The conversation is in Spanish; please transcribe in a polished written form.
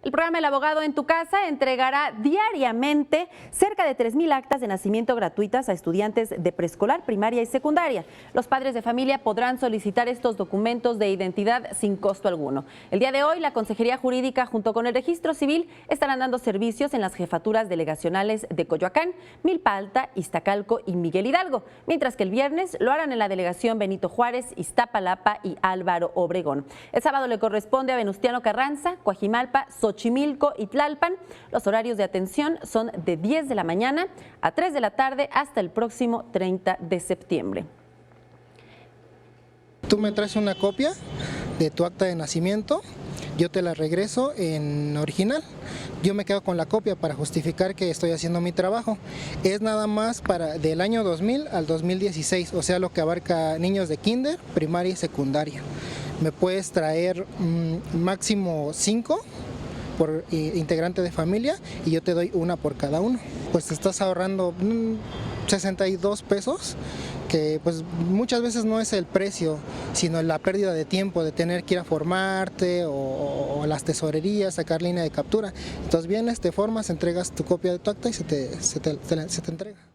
El programa El Abogado en tu Casa entregará diariamente cerca de 3,000 actas de nacimiento gratuitas a estudiantes de preescolar, primaria y secundaria. Los padres de familia podrán solicitar estos documentos de identidad sin costo alguno. El día de hoy, la Consejería Jurídica junto con el Registro Civil estarán dando servicios en las jefaturas delegacionales de Coyoacán, Milpa Alta, Iztacalco y Miguel Hidalgo, mientras que el viernes lo harán en la delegación Benito Juárez, Iztapalapa y Álvaro Obregón. El sábado le corresponde a Venustiano Carranza, Coajimalpa, Xochimilco y Tlalpan. Los horarios de atención son de 10 de la mañana a 3 de la tarde hasta el próximo 30 de septiembre. Tú me traes una copia de tu acta de nacimiento, yo te la regreso en original. Yo me quedo con la copia para justificar que estoy haciendo mi trabajo. Es nada más del año 2000 al 2016, o sea, lo que abarca niños de kinder, primaria y secundaria. Me puedes traer máximo 5 por integrante de familia y yo te doy una por cada uno. Pues te estás ahorrando 62 pesos, que pues muchas veces no es el precio, sino la pérdida de tiempo de tener que ir a formarte o a las tesorerías, sacar línea de captura. Entonces vienes, te formas, entregas tu copia de tu acta y se te entrega.